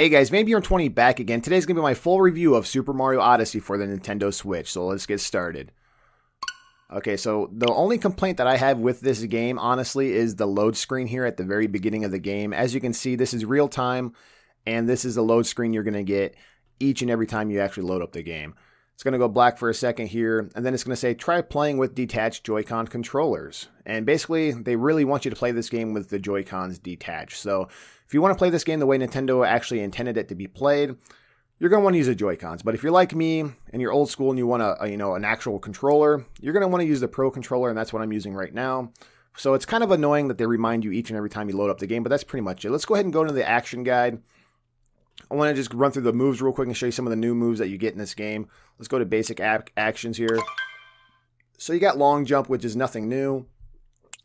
Hey guys, maybe you're 20 back again. Today's going to be my full review of Super Mario Odyssey for the Nintendo Switch, so let's get started. Okay, so the only complaint that I have with this game, honestly, is the load screen here at the very beginning of the game. As you can see, this is real time, and this is the load screen you're going to get each and every time you actually load up the game. It's going to go black for a second here, and then it's going to say, try playing with detached Joy-Con controllers. And basically, they really want you to play this game with the Joy-Cons detached. So if you want to play this game the way Nintendo actually intended it to be played, you're going to want to use the Joy-Cons. But if you're like me and you're old school and you want an actual controller, you're going to want to use the Pro controller, and that's what I'm using right now. So it's kind of annoying that they remind you each and every time you load up the game, but that's pretty much it. Let's go ahead and go into the action guide. I want to just run through the moves real quick and show you some of the new moves that you get in this game. Let's go to basic actions here. So you got long jump, which is nothing new.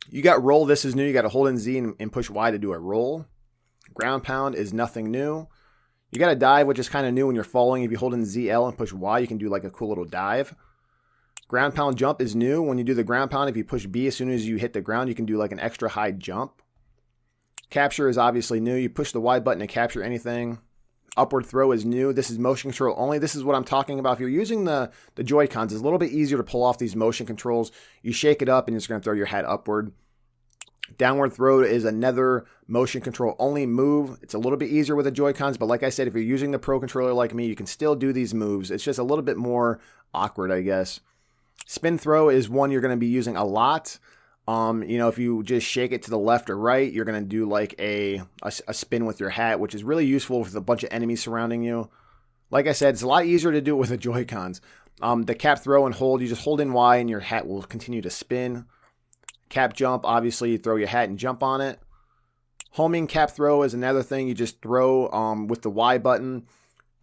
You got roll, this is new. You got to hold in Z and push Y to do a roll. Ground pound is nothing new. You got a dive, which is kind of new when you're falling. If you hold in ZL and push Y, you can do like a cool little dive. Ground pound jump is new. When you do the ground pound, if you push B as soon as you hit the ground, you can do like an extra high jump. Capture is obviously new. You push the Y button to capture anything. Upward throw is new. This is motion control only. This is what I'm talking about. If you're using the Joy-Cons, it's a little bit easier to pull off these motion controls. You shake it up and you're just going to throw your hat upward. Downward throw is another motion control only move. It's a little bit easier with the Joy-Cons, but like I said, if you're using the Pro controller like me, you can still do these moves. It's just a little bit more awkward, I guess. Spin throw is one you're going to be using a lot. If you just shake it to the left or right, you're going to do like a spin with your hat, which is really useful with a bunch of enemies surrounding you. Like I said, it's a lot easier to do it with the Joy-Cons. The cap throw and hold, you just hold in Y and your hat will continue to spin. Cap jump, obviously you throw your hat and jump on it. Homing cap throw is another thing. You just throw with the Y button,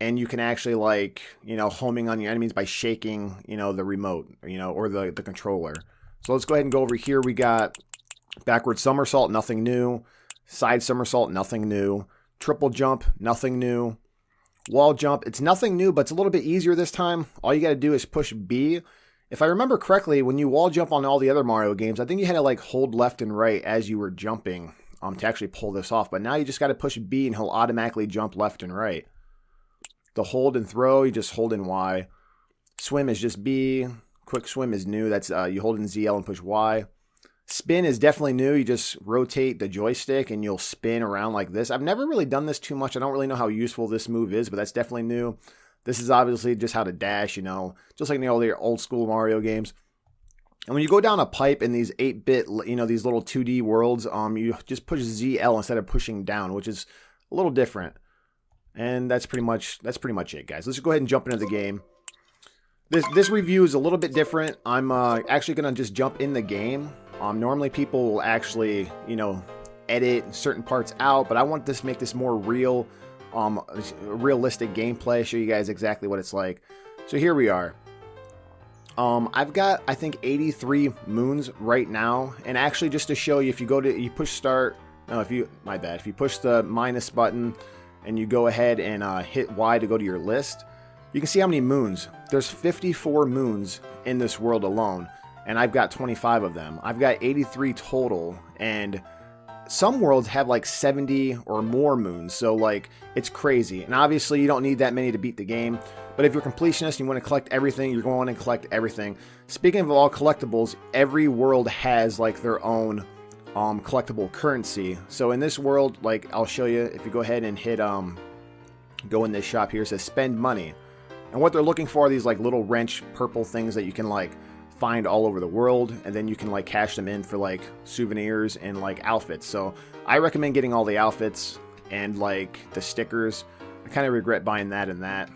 and you can actually homing on your enemies by shaking, the remote, or the controller. So let's go ahead and go over here. We got backward somersault, nothing new. Side somersault, nothing new. Triple jump, nothing new. Wall jump, it's nothing new, but it's a little bit easier this time. All you got to do is push B. If I remember correctly, when you wall jump on all the other Mario games, I think you had to hold left and right as you were jumping to actually pull this off. But now you just got to push B and he'll automatically jump left and right. The hold and throw, you just hold in Y. Swim is just B. Quick swim is new. That's you hold in ZL and push Y. Spin is definitely new. You just rotate the joystick and you'll spin around like this. I've never really done this too much. I don't really know how useful this move is, but that's definitely new. This is obviously just how to dash, just like in all the old school Mario games. And when you go down a pipe in these 8-bit, these little 2D worlds, you just push ZL instead of pushing down, which is a little different. And that's pretty much it, guys. Let's go ahead and jump into the game. This review is a little bit different. I'm actually going to just jump in the game. Normally people will actually, edit certain parts out, but I want to make this more real, realistic gameplay, show you guys exactly what it's like. So here we are. I've got, I think, 83 moons right now, and actually just to show you, if you push start, if you push the minus button and you go ahead and hit Y to go to your list, you can see how many moons. There's 54 moons in this world alone, and I've got 25 of them. I've got 83 total, and some worlds have 70 or more moons, so it's crazy. And obviously you don't need that many to beat the game, but if you're a completionist and you want to collect everything, you're going to want to collect everything. Speaking of all collectibles, every world has their own collectible currency. So in this world, I'll show you, if you go ahead and hit go in this shop here, it says spend money. And what they're looking for are these little wrench purple things that you can find all over the world, and then you can cash them in for souvenirs and outfits. So I recommend getting all the outfits and the stickers. I kind of regret buying that and that.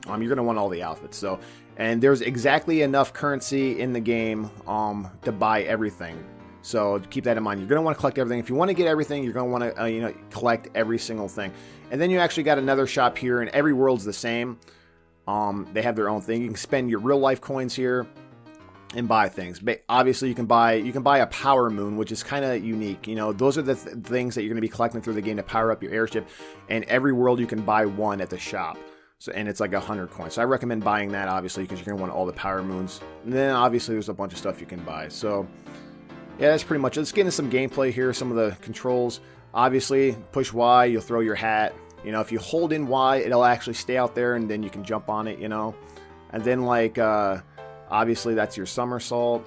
You're gonna want all the outfits. So, and there's exactly enough currency in the game to buy everything. So keep that in mind. You're gonna want to collect everything. If you want to get everything, you're gonna want to collect every single thing. And then you actually got another shop here, and every world's the same. They have their own thing. You can spend your real life coins here and buy things. But obviously you can buy a power moon, which is kind of unique. Those are the things that you're going to be collecting through the game to power up your airship. And every world you can buy one at the shop. So, and it's 100 coins. So I recommend buying that, obviously, because you're going to want all the power moons. And then obviously there's a bunch of stuff you can buy. So yeah, that's pretty much it. Let's get into some gameplay here. Some of the controls. Obviously, push Y, you'll throw your hat. You know, if you hold in Y, it'll actually stay out there, and then you can jump on it, you know. And then, like, obviously that's your somersault.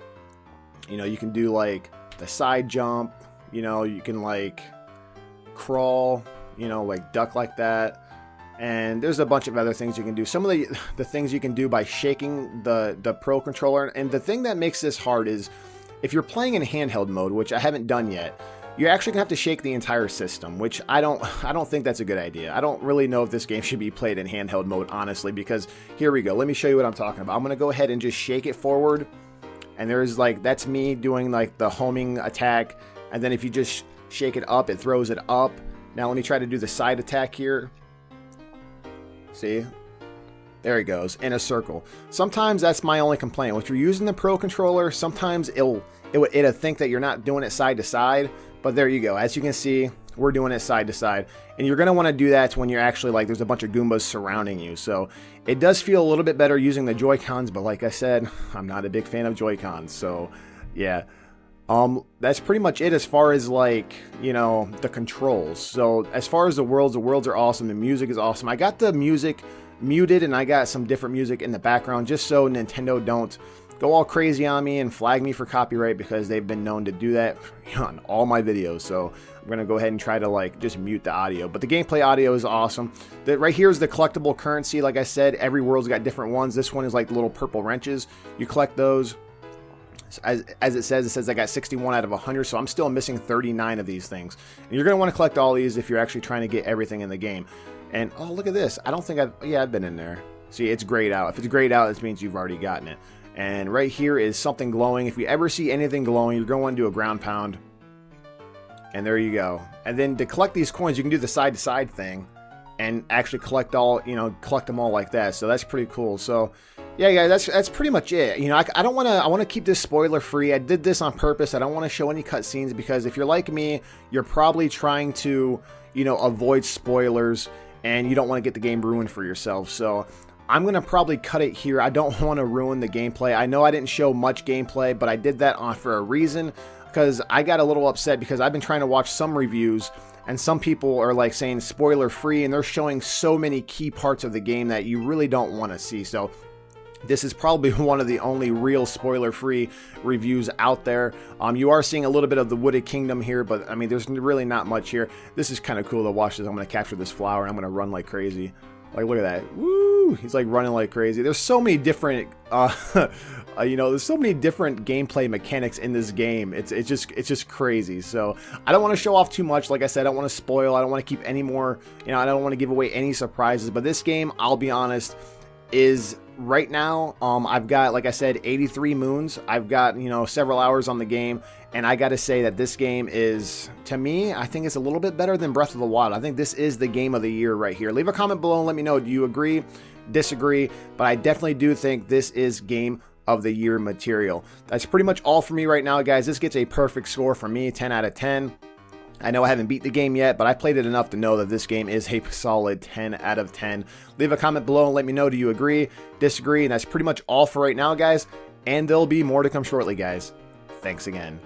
You know, you can do, like, the side jump. You know, you can, like, crawl, you know, like duck like that. And there's a bunch of other things you can do. Some of the things you can do by shaking the Pro Controller. And the thing that makes this hard is if you're playing in handheld mode, which I haven't done yet, you're actually gonna have to shake the entire system, which I don't think that's a good idea. I don't really know if this game should be played in handheld mode, honestly, because here we go. Let me show you what I'm talking about. I'm gonna go ahead and just shake it forward. And there's like, that's me doing like the homing attack. And then if you just shake it up, it throws it up. Now let me try to do the side attack here. See? There he goes, in a circle. Sometimes that's my only complaint. If you're using the Pro Controller, sometimes it'll think that you're not doing it side to side. But there you go. As you can see, we're doing it side to side. And you're going to want to do that when you're actually like, there's a bunch of Goombas surrounding you. So it does feel a little bit better using the Joy-Cons. But like I said, I'm not a big fan of Joy-Cons. So yeah. That's pretty much it as far as like, you know, the controls. So as far as the worlds are awesome. The music is awesome. I got the music muted and I got some different music in the background just so Nintendo don't go all crazy on me and flag me for copyright, because they've been known to do that on all my videos. So I'm going to go ahead and try to like just mute the audio. But the gameplay audio is awesome. Right here is the collectible currency. Like I said, every world's got different ones. This one is like little purple wrenches. You collect those. As it says I got 61 out of 100, so I'm still missing 39 of these things. And you're going to want to collect all these if you're actually trying to get everything in the game. And, oh, look at this. I don't think I've been in there. See, it's grayed out. If it's grayed out, this means you've already gotten it. And right here is something glowing. If you ever see anything glowing, you're going to want to do a ground pound. And there you go. And then to collect these coins, you can do the side-to-side thing and actually collect them all like that. So that's pretty cool. So yeah, guys, that's pretty much it. You know, I want to keep this spoiler free. I did this on purpose. I don't want to show any cutscenes, because if you're like me, you're probably trying to, you know, avoid spoilers, and you don't want to get the game ruined for yourself. So I'm going to probably cut it here. I don't want to ruin the gameplay. I know I didn't show much gameplay, but I did that for a reason, because I got a little upset because I've been trying to watch some reviews and some people are like saying spoiler free, and they're showing so many key parts of the game that you really don't want to see. So this is probably one of the only real spoiler-free reviews out there. You are seeing a little bit of the Wooded Kingdom here, but I mean, there's really not much here. This is kind of cool to watch this. I'm going to capture this flower and I'm going to run like crazy. Like, look at that. Woo! He's like running like crazy. There's so many different, you know, there's so many different gameplay mechanics in this game. It's just crazy. So I don't want to show off too much. Like I said, I don't want to spoil. I don't want to keep any more, you know, I don't want to give away any surprises. But this game, I'll be honest, is right now, I've got, like I said, 83 moons. I've got, you know, several hours on the game, and I gotta say that this game is, to me, I think it's a little bit better than Breath of the Wild. I think this is the game of the year right here. Leave a comment below and let me know, do you agree, disagree? But I definitely do think this is game of the year material. That's pretty much all for me right now, guys. This gets a perfect score from me, 10 out of 10. I know I haven't beat the game yet, but I played it enough to know that this game is a solid 10 out of 10. Leave a comment below and let me know, do you agree, disagree? And that's pretty much all for right now, guys. And there'll be more to come shortly, guys. Thanks again.